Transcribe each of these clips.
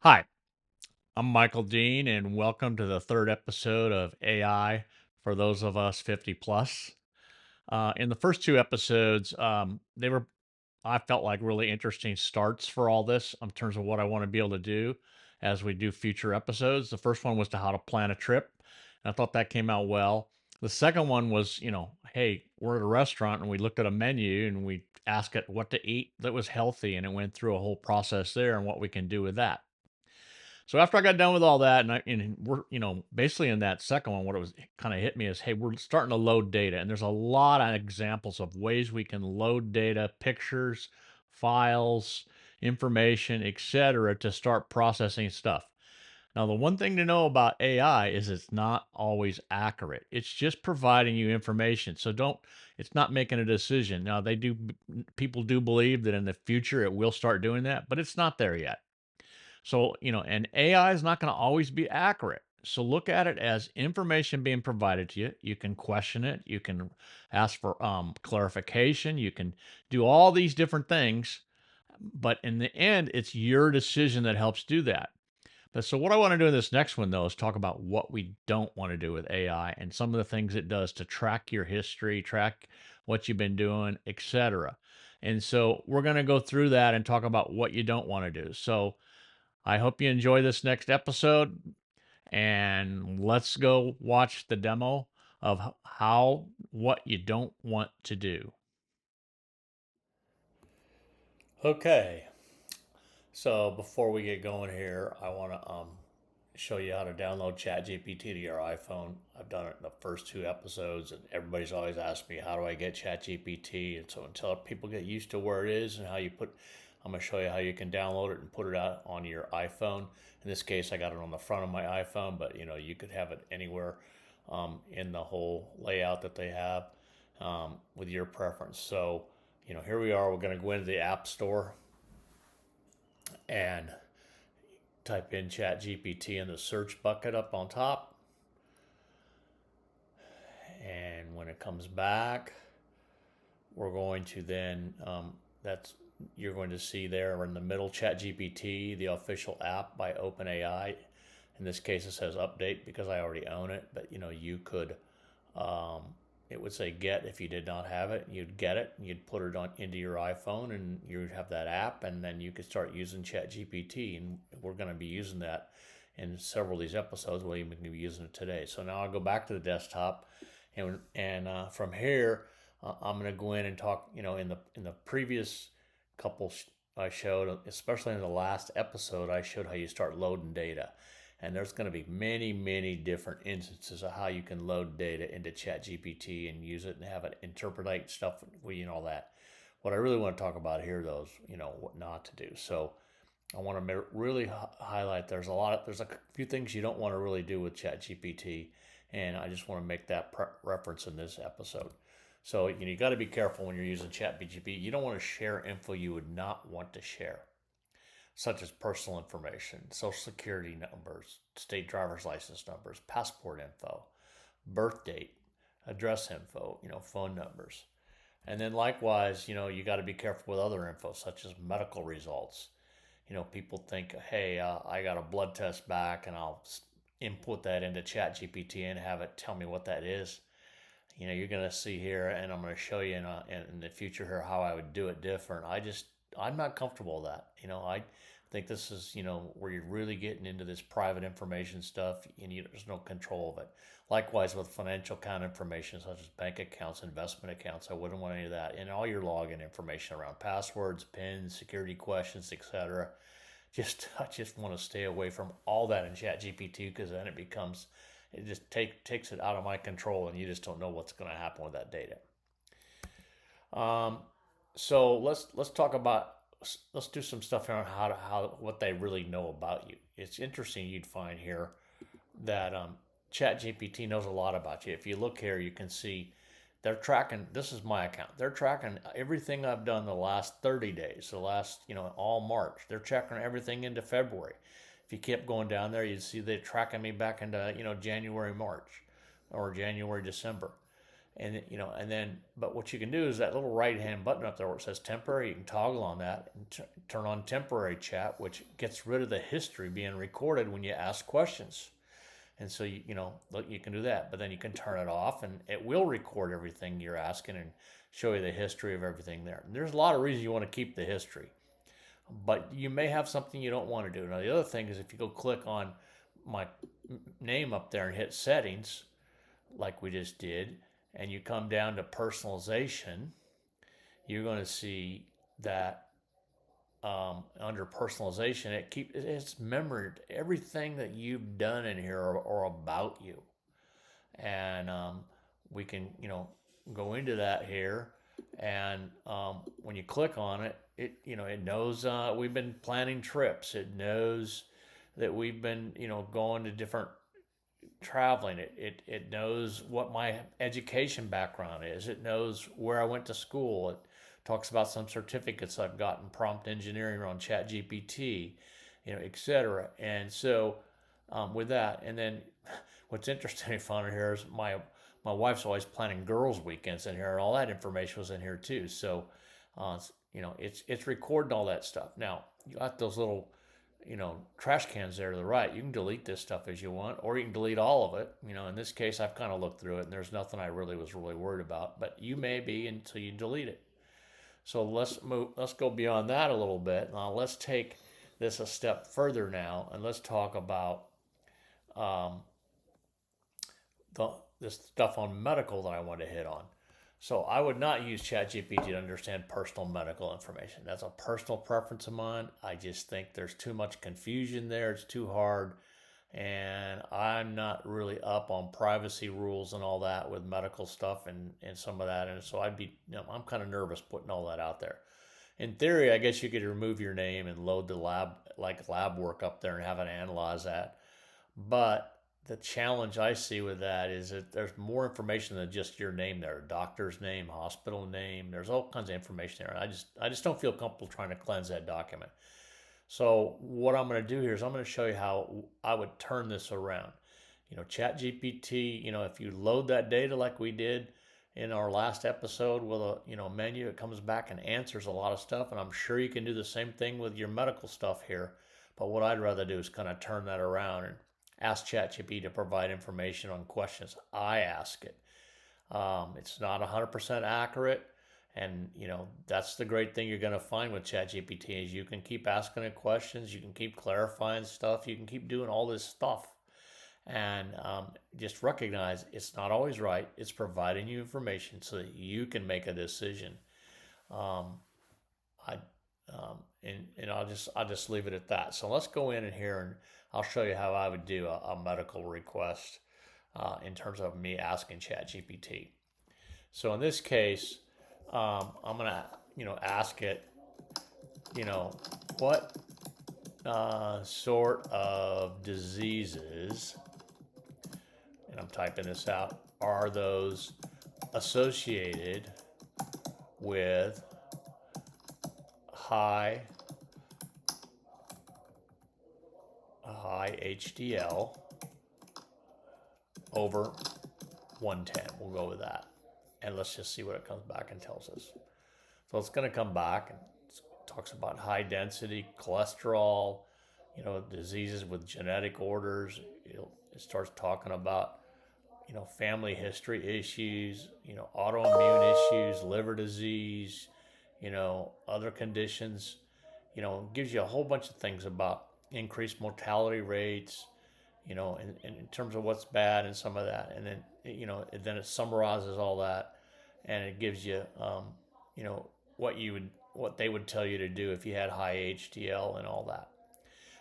Hi, I'm Michael Dean, and welcome to the third episode of AI for those of us 50 plus. In the first two episodes, I felt like really interesting starts for all this in terms of what I want to be able to do as we do future episodes. The first one was to how to plan a trip, and I thought that came out well. The second one was, hey, we're at a restaurant and we looked at a menu and we asked it what to eat that was healthy, and it went through a whole process there and what we can do with that. So after I got done with all that, and we're basically in that second one, what it was kind of hit me is, hey, we're starting to load data, and there's a lot of examples of ways we can load data, pictures, files, information, etc., to start processing stuff. Now, the one thing to know about AI is it's not always accurate. It's just providing you information. So don't, it's not making a decision. Now, people do believe that in the future it will start doing that, but it's not there yet. So, and AI is not going to always be accurate. So look at it as information being provided to you. You can question it. You can ask for clarification. You can do all these different things. But in the end, it's your decision that helps do that. But so what I want to do in this next one, though, is talk about what we don't want to do with AI and some of the things it does to track your history, track what you've been doing, etc. And so we're going to go through that and talk about what you don't want to do. So I hope you enjoy this next episode, and let's go watch the demo of what you don't want to do. Okay, so before we get going here, I want to show you how to download Chat GPT to your iPhone. I've done it in the first two episodes, and everybody's always asked me, how do I get Chat GPT? And so until people get used to where it is and how you put, I'm going to show you how you can download it and put it out on your iPhone. In this case, I got it on the front of my iPhone, but you could have it anywhere in the whole layout that they have with your preference. So, here we are. We're going to go into the App Store and type in Chat GPT in the search bucket up on top. And when it comes back, we're going to then, that's you're going to see there in the middle Chat GPT, the official app by OpenAI. In this case, it says update because I already own it, but you could, um, it would say get if you did not have it. You'd get it, you'd put it on into your iPhone, and you'd have that app, and then you could start using Chat GPT. And we're going to be using that in several of these episodes. We'll even be using it today. So now I'll go back to the desktop, and from here, I'm going to go in and talk. In the previous couple I showed, especially in the last episode, I showed how you start loading data. And there's going to be many, many different instances of how you can load data into ChatGPT and use it and have it interpret stuff, all that. What I really want to talk about here, though, is what not to do. So I want to really highlight there's a few things you don't want to really do with ChatGPT, and I just want to make that reference in this episode. So you got to be careful when you're using ChatGPT. You don't want to share info you would not want to share, such as personal information, social security numbers, state driver's license numbers, passport info, birth date, address info, phone numbers. And then likewise, you got to be careful with other info such as medical results. People think, hey, I got a blood test back, and I'll input that into Chat GPT and have it tell me what that is. You're going to see here, and I'm going to show you in the future here how I would do it different. I'm not comfortable with that. I think this is, where you're really getting into this private information stuff, and there's no control of it. Likewise with financial account information such as bank accounts, investment accounts, I wouldn't want any of that. And all your login information around passwords, pins, security questions, etc. I just want to stay away from all that in ChatGPT, because then it just takes it out of my control, and you just don't know what's going to happen with that data. Um, so let's talk about, let's do some stuff here on how what they really know about you. It's interesting. You'd find here that ChatGPT knows a lot about you. If you look here, you can see they're tracking. This is my account. They're tracking everything I've done the last 30 days, the last all March. They're checking everything into February. If you kept going down there, you'd see they're tracking me back into January, March, or January, December. And and then, but what you can do is that little right hand button up there where it says temporary, you can toggle on that and turn on temporary chat, which gets rid of the history being recorded when you ask questions. And so you can do that, but then you can turn it off and it will record everything you're asking and show you the history of everything there. And there's a lot of reasons you want to keep the history, but you may have something you don't want to do. Now the other thing is if you go click on my name up there and hit settings like we just did, and you come down to personalization, you're going to see that under personalization, it's memorized everything that you've done in here or about you, and we can go into that here, and when you click on it, it knows we've been planning trips. It knows that we've been going to different traveling. It knows what my education background is. It knows where I went to school. It talks about some certificates I've gotten, prompt engineering on Chat GPT, etc. And so with that, and then what's interesting and fun here is my wife's always planning girls' weekends in here, and all that information was in here too. So it's recording all that stuff. Now you got those little trash cans there to the right. You can delete this stuff as you want, or you can delete all of it. In this case, I've kind of looked through it and there's nothing I really was worried about, but you may be until you delete it. So let's go beyond that a little bit. Now let's take this a step further now, and let's talk about this stuff on medical that I want to hit on. So I would not use ChatGPT to understand personal medical information. That's a personal preference of mine. I just think there's too much confusion there. It's too hard. And I'm not really up on privacy rules and all that with medical stuff and some of that. And so I'm kind of nervous putting all that out there. In theory, I guess you could remove your name and load the lab work up there and have it analyze that. But the challenge I see with that is that there's more information than just your name there. Doctor's name, hospital name. There's all kinds of information there. And I just don't feel comfortable trying to cleanse that document. So what I'm going to do here is I'm going to show you how I would turn this around. Chat GPT, if you load that data like we did in our last episode with a menu, it comes back and answers a lot of stuff. And I'm sure you can do the same thing with your medical stuff here. But what I'd rather do is kind of turn that around and ask ChatGPT to provide information on questions I ask it. It's not 100% accurate, and that's the great thing you're going to find with ChatGPT is you can keep asking it questions, you can keep clarifying stuff, you can keep doing all this stuff, and just recognize it's not always right. It's providing you information so that you can make a decision. I'll just leave it at that. So let's go in here and I'll show you how I would do a medical request in terms of me asking ChatGPT. So in this case, I'm gonna ask it, what sort of diseases, and I'm typing this out, are those associated with high HDL over 110. We'll go with that. And let's just see what it comes back and tells us. So it's going to come back and it talks about high density cholesterol, diseases with genetic orders. It starts talking about, family history issues, autoimmune issues, liver disease, other conditions. It gives you a whole bunch of things about increased mortality rates, in terms of what's bad and some of that. And then, then it summarizes all that and it gives you, what they would tell you to do if you had high HDL and all that.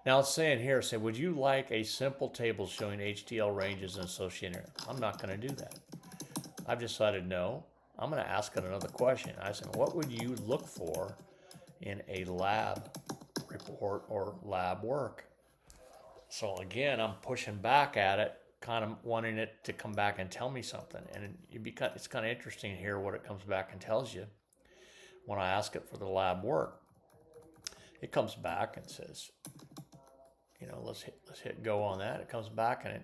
Now it's saying here, would you like a simple table showing HDL ranges and associated? I'm not going to do that. I've decided no. I'm going to ask it another question. I said, what would you look for in a lab report or lab work? So again, I'm pushing back at it, kind of wanting it to come back and tell me something. And it's kind of interesting here what it comes back and tells you when I ask it for the lab work. It comes back and says, let's hit go on that. It comes back and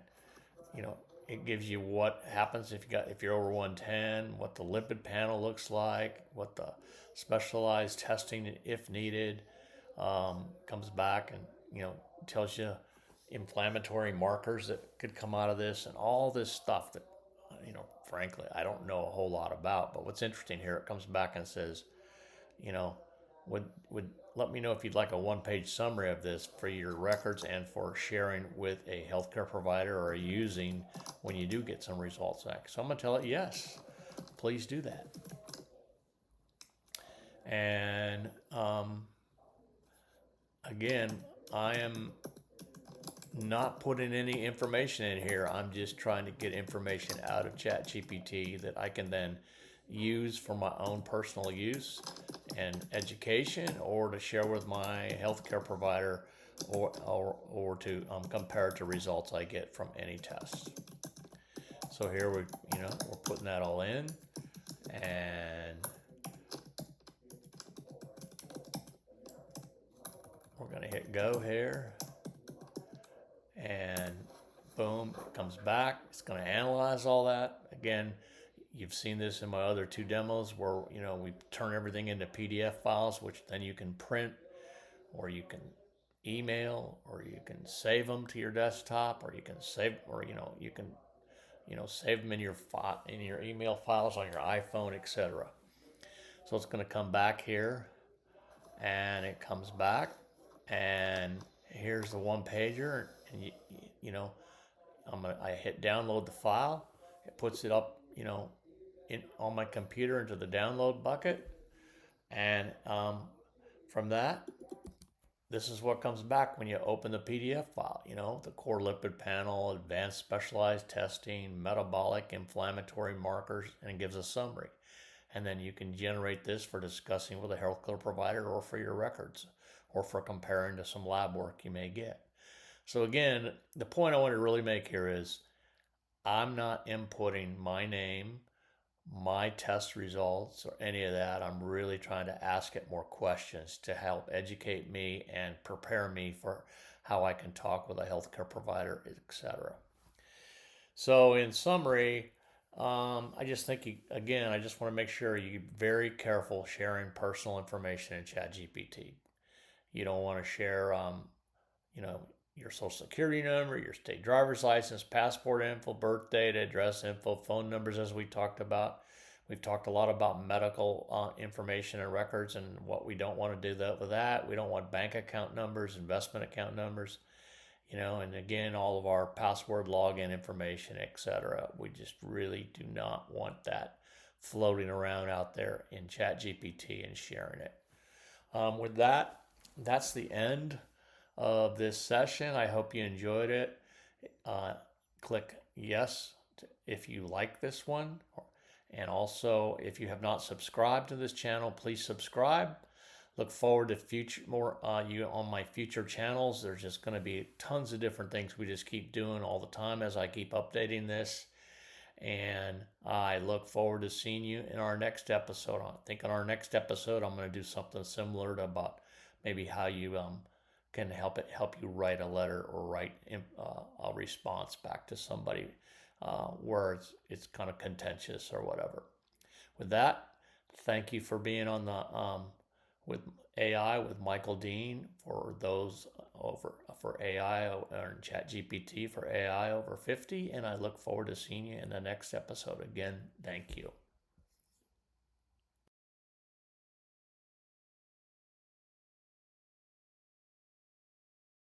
it gives you what happens if you're over 110, what the lipid panel looks like, what the specialized testing, if needed, comes back and tells you inflammatory markers that could come out of this and all this stuff that frankly I don't know a whole lot about. But what's interesting here, it comes back and says, you know, would let me know if you'd like a one-page summary of this for your records and for sharing with a healthcare provider or using when you do get some results back. So I'm going to tell it, yes, please do that. And again, I am not putting any information in here. I'm just trying to get information out of Chat GPT that I can then use for my own personal use and education, or to share with my healthcare provider, or to compare it to results I get from any tests. So here we're putting that all in, and we're going to hit go here, and boom, it comes back. It's going to analyze all that. Again, you've seen this in my other two demos where we turn everything into PDF files, which then you can print, or you can email, or you can save them to your desktop, or you can save, or you can save them in your email files on your iPhone, etc. So it's going to come back here, and it comes back, and here's the one pager, and I hit download the file. It puts it up, on my computer into the download bucket, and from that, this is what comes back when you open the PDF file. The core lipid panel, advanced specialized testing, metabolic, inflammatory markers, and it gives a summary. And then you can generate this for discussing with a healthcare provider, or for your records, or for comparing to some lab work you may get. So again, the point I want to really make here is I'm not inputting my name, my test results, or any of that. I'm really trying to ask it more questions to help educate me and prepare me for how I can talk with a healthcare provider, etc. So in summary, I just think, I just want to make sure you're very careful sharing personal information in Chat GPT. You don't want to share, your social security number, your state driver's license, passport info, birth date, address info, phone numbers, as we talked about. We've talked a lot about medical information and records and what we don't want to do with that. We don't want bank account numbers, investment account numbers, and again, all of our password, login information, etc. We just really do not want that floating around out there in Chat GPT and sharing it. With that, that's the end of this session. I hope you enjoyed it. Click yes if you like this one, and also if you have not subscribed to this channel, please subscribe. Look forward to more you on my future channels. There's just going to be tons of different things we just keep doing all the time as I keep updating this, and I look forward to seeing you in our next episode. I think in our next episode I'm going to do something similar to about maybe how you can help you write a letter, or write a response back to somebody where it's kind of contentious or whatever. With that, thank you for being on the with AI with Michae Dean for those for AI, or Chat GPT for AI over 50, and I look forward to seeing you in the next episode. Again, thank you.